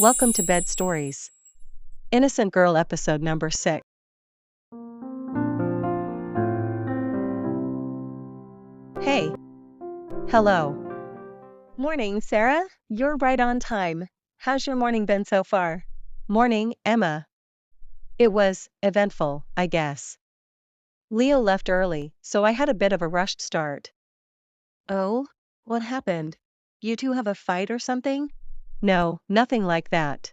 Welcome to Bed Stories. Innocent Girl episode number 6. Hey. Hello. Morning, Sarah. You're right on time. How's your morning been so far? Morning, Emma. It was eventful, I guess. Leo left early, so I had a bit of a rushed start. Oh? What happened? You two have a fight or something? No, nothing like that.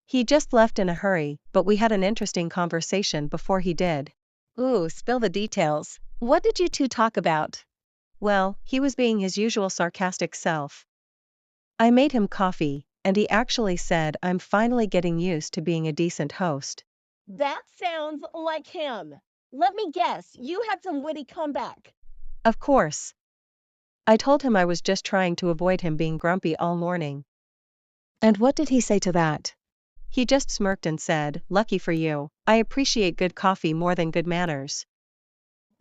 He just left in a hurry, but we had an interesting conversation before he did. Ooh, spill the details. What did you two talk about? Well, he was being his usual sarcastic self. I made him coffee, and he actually said I'm finally getting used to being a decent host. That sounds like him. Let me guess, you had some witty comeback. Of course. I told him I was just trying to avoid him being grumpy all morning. And what did he say to that? He just smirked and said, "Lucky for you, I appreciate good coffee more than good manners."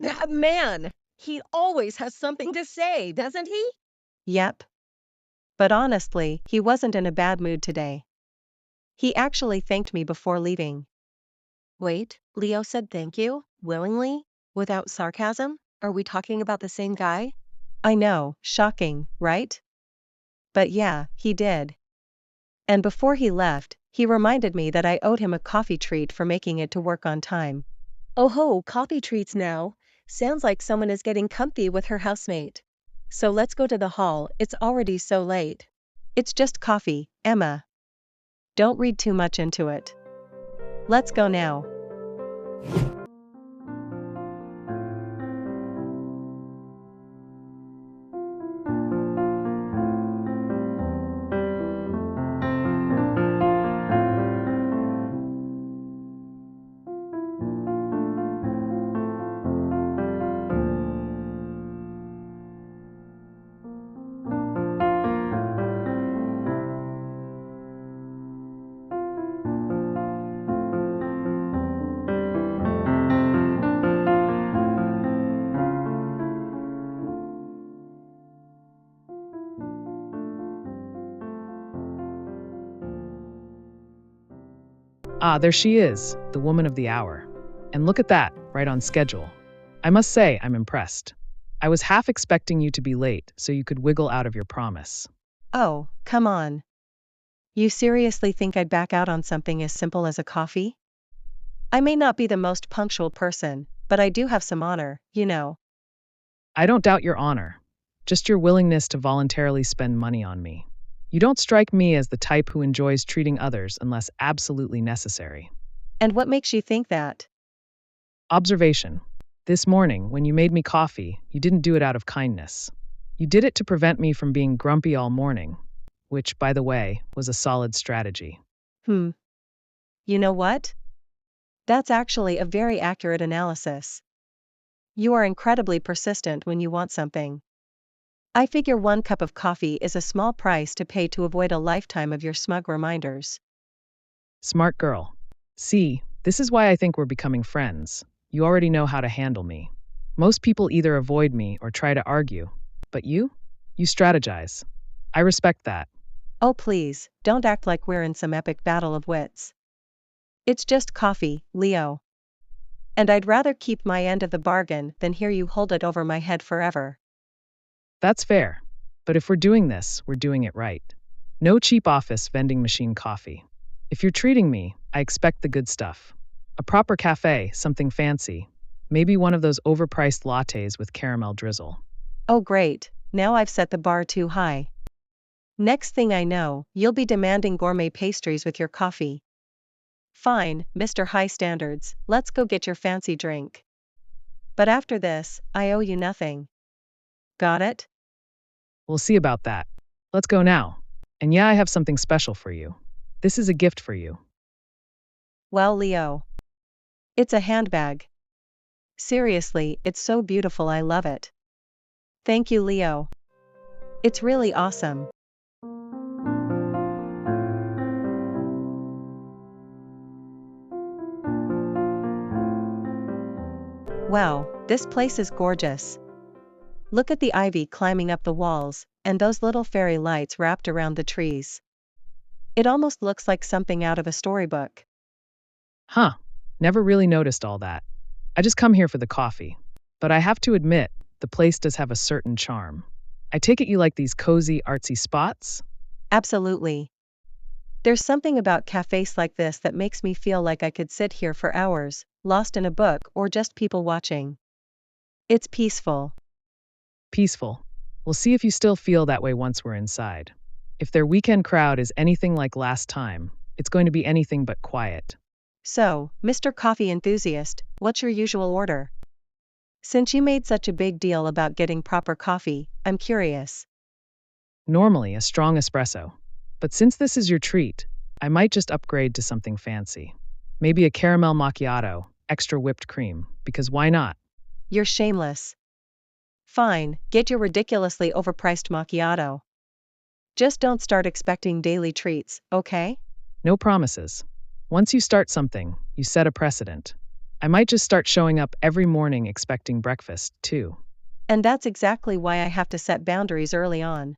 That man, he always has something to say, doesn't he? Yep. But honestly, he wasn't in a bad mood today. He actually thanked me before leaving. Wait, Leo said thank you, willingly, without sarcasm? Are we talking about the same guy? I know, shocking, right? But yeah, he did. And before he left, he reminded me that I owed him a coffee treat for making it to work on time. Oh ho, coffee treats now. Sounds like someone is getting comfy with her housemate. So let's go to the hall, it's already so late. It's just coffee, Emma. Don't read too much into it. Let's go now. Ah, there she is, the woman of the hour. And look at that, right on schedule. I must say, I'm impressed. I was half expecting you to be late so you could wiggle out of your promise. Oh, come on. You seriously think I'd back out on something as simple as a coffee? I may not be the most punctual person, but I do have some honor, you know. I don't doubt your honor, just your willingness to voluntarily spend money on me. You don't strike me as the type who enjoys treating others unless absolutely necessary. And what makes you think that? Observation. This morning, when you made me coffee, you didn't do it out of kindness. You did it to prevent me from being grumpy all morning, which, by the way, was a solid strategy. You know what? That's actually a very accurate analysis. You are incredibly persistent when you want something. I figure 1 cup of coffee is a small price to pay to avoid a lifetime of your smug reminders. Smart girl. See, this is why I think we're becoming friends. You already know how to handle me. Most people either avoid me or try to argue. But you? You strategize. I respect that. Oh please, don't act like we're in some epic battle of wits. It's just coffee, Leo. And I'd rather keep my end of the bargain than hear you hold it over my head forever. That's fair. But if we're doing this, we're doing it right. No cheap office vending machine coffee. If you're treating me, I expect the good stuff. A proper cafe, something fancy. Maybe one of those overpriced lattes with caramel drizzle. Oh great, now I've set the bar too high. Next thing I know, you'll be demanding gourmet pastries with your coffee. Fine, Mr. High Standards, let's go get your fancy drink. But after this, I owe you nothing. Got it? We'll see about that. Let's go now. And yeah, I have something special for you. This is a gift for you. Well, Leo. It's a handbag. Seriously, it's so beautiful, I love it. Thank you, Leo. It's really awesome. Wow, this place is gorgeous. Look at the ivy climbing up the walls, and those little fairy lights wrapped around the trees. It almost looks like something out of a storybook. Huh, never really noticed all that. I just come here for the coffee. But I have to admit, the place does have a certain charm. I take it you like these cozy, artsy spots? Absolutely. There's something about cafes like this that makes me feel like I could sit here for hours, lost in a book or just people watching. It's peaceful. Peaceful. We'll see if you still feel that way once we're inside. If their weekend crowd is anything like last time, it's going to be anything but quiet. So, Mr. Coffee Enthusiast, what's your usual order? Since you made such a big deal about getting proper coffee, I'm curious. Normally a strong espresso. But since this is your treat, I might just upgrade to something fancy. Maybe a caramel macchiato, extra whipped cream, because why not? You're shameless. Fine, get your ridiculously overpriced macchiato. Just don't start expecting daily treats, okay? No promises. Once you start something, you set a precedent. I might just start showing up every morning expecting breakfast, too. And that's exactly why I have to set boundaries early on.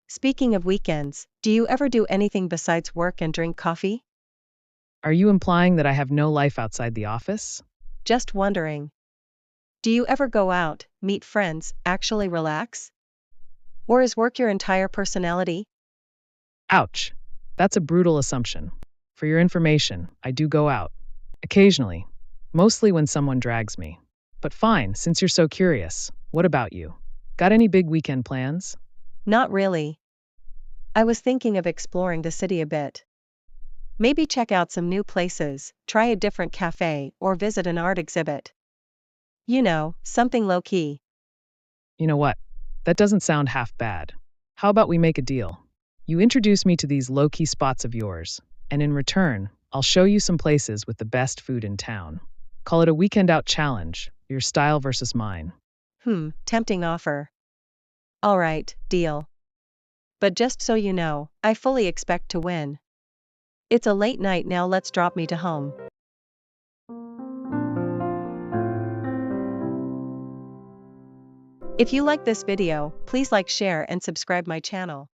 Speaking of weekends, do you ever do anything besides work and drink coffee? Are you implying that I have no life outside the office? Just wondering. Do you ever go out, meet friends, actually relax? Or is work your entire personality? Ouch. That's a brutal assumption. For your information, I do go out. Occasionally. Mostly when someone drags me. But fine, since you're so curious, what about you? Got any big weekend plans? Not really. I was thinking of exploring the city a bit. Maybe check out some new places, try a different cafe, or visit an art exhibit. You know, something low-key. You know what? That doesn't sound half bad. How about we make a deal? You introduce me to these low-key spots of yours, and in return, I'll show you some places with the best food in town. Call it a weekend out challenge, your style versus mine. Tempting offer. All right, deal. But just so you know, I fully expect to win. It's a late night now, let's drop me to home. If you like this video, please like, share and subscribe my channel.